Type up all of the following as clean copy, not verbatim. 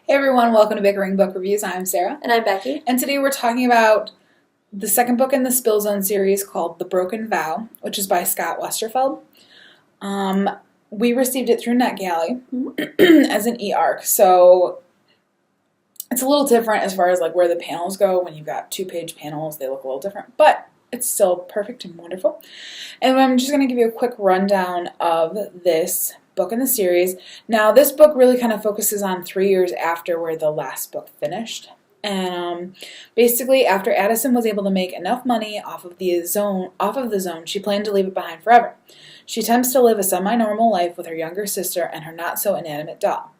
Hey everyone, welcome to Bickering Book Reviews. I'm Sarah. And I'm Becky. And today we're talking about the second book in the Spill Zone series called The Broken Vow, which is by Scott Westerfeld. We received it through NetGalley as an eARC, so it's a little different as far as like where the panels go. When you've got 2-page panels, they look a little different, but it's still perfect and wonderful. And I'm just going to give you a quick rundown of this book in the series. Now, this book really kind of focuses on 3 years after where the last book finished. And basically, after Addison was able to make enough money off of the zone, she planned to leave it behind forever. She attempts to live a semi-normal life with her younger sister and her not-so-inanimate doll.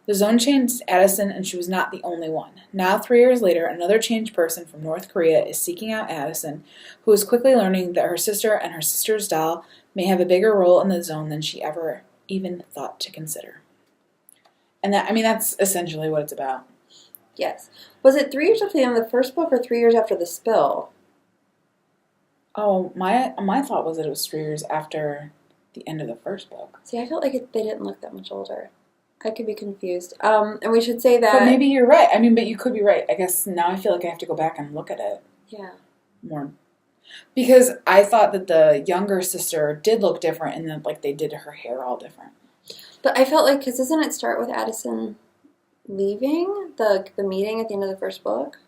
The zone changed Addison, and she was not the only one. Now, 3 years later, another changed person from North Korea is seeking out Addison, who is quickly learning that her sister and her sister's doll may have a bigger role in the zone than she ever even thought to consider. And that's essentially what it's about. Yes. Was it 3 years after the end of the first book or 3 years after the spill? Oh, my thought was that it was 3 years after the end of the first book. See, I felt like they didn't look that much older. I could be confused. And we should say that... But maybe you're right. But you could be right. I guess now I feel like I have to go back and look at it. Yeah. More. Because I thought that the younger sister did look different and that like they did her hair all different. But I felt like, because doesn't it start with Addison leaving the meeting at the end of the first book?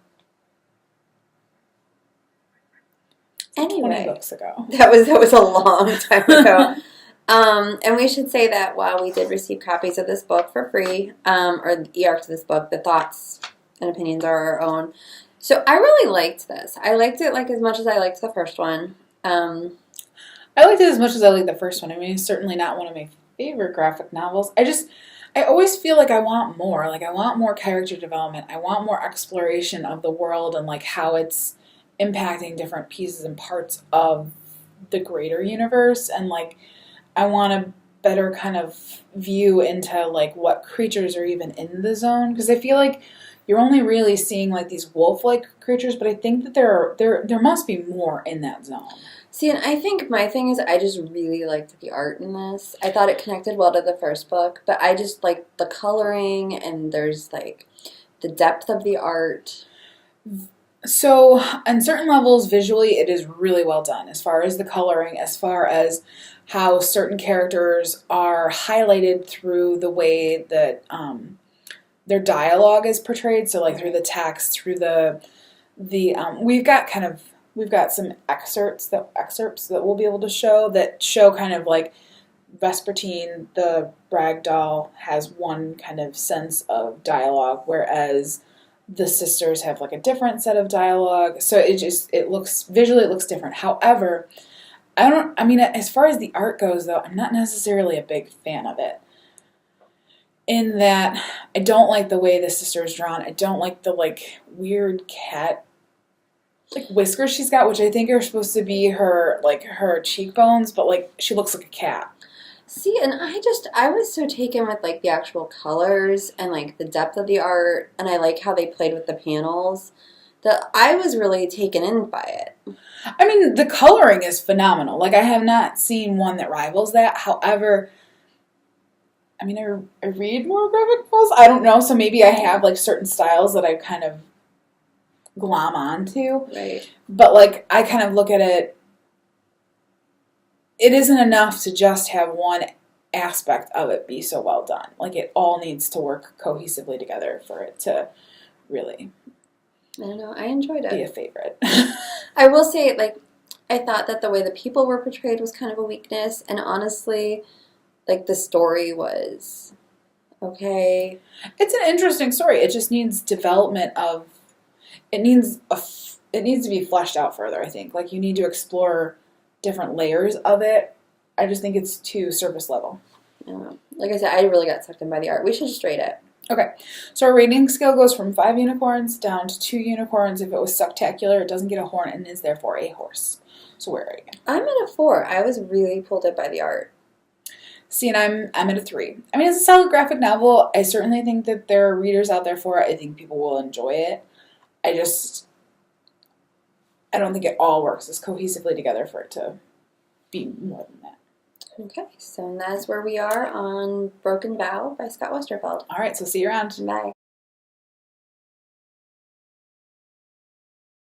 Anyway. 20 books ago. That was a long time ago. And we should say that while we did receive copies of this book for free, or the eARCs of this book, the thoughts and opinions are our own. So I really liked this. I liked it like as much as I liked the first one. I liked it as much as I liked the first one. It's certainly not one of my favorite graphic novels. I always feel like I want more. Like I want more character development. I want more exploration of the world and like how it's impacting different pieces and parts of the greater universe. And like I want a better kind of view into like what creatures are even in the zone. Because I feel like you're only really seeing like these wolf-like creatures, but I think that there must be more in that zone. See, and I think my thing is I just really liked the art in this. I thought it connected well to the first book, but I just like the coloring and there's like the depth of the art. So on certain levels, visually, it is really well done as far as the coloring, as far as how certain characters are highlighted through the way that their dialogue is portrayed. So like through the text, through we've got some excerpts that we'll be able to show kind of like Vespertine, the brag doll, has one kind of sense of dialogue, whereas the sisters have like a different set of dialogue. So it looks different. However, as far as the art goes though, I'm not necessarily a big fan of it. In that I don't like the way the sister is drawn. I don't like the like weird cat like whiskers she's got, which I think are supposed to be her cheekbones, but like she looks like a cat. See, and I was so taken with like the actual colors and like the depth of the art, and I like how they played with the panels, that I was really taken in by it. The coloring is phenomenal. Like I have not seen one that rivals that. However, I read more graphic novels. I don't know, so maybe I have like certain styles that I kind of glom onto. Right. But like I kind of look at it, it isn't enough to just have one aspect of it be so well done. Like it all needs to work cohesively together for it to really, I don't know, I enjoyed it. Be a favorite. I will say, like, I thought that the way the people were portrayed was kind of a weakness, and honestly, like the story was okay. It's an interesting story. It just needs development of. It needs to be fleshed out further. I think like you need to explore different layers of it. I just think it's too surface level. I don't know. Like I said, I really got sucked in by the art. We should just rate it. Okay, so our rating scale goes from 5 unicorns down to 2 unicorns. If it was spectacular, it doesn't get a horn and is therefore a horse. So where are you? I'm at a 4. I was really pulled in by the art. See, and I'm at a 3. It's a solid graphic novel. I certainly think that there are readers out there for it. I think people will enjoy it. I don't think it all works as cohesively together for it to be more than that. Okay, so that's where we are on Broken Vow by Scott Westerfeld. All right, so see you around. Bye.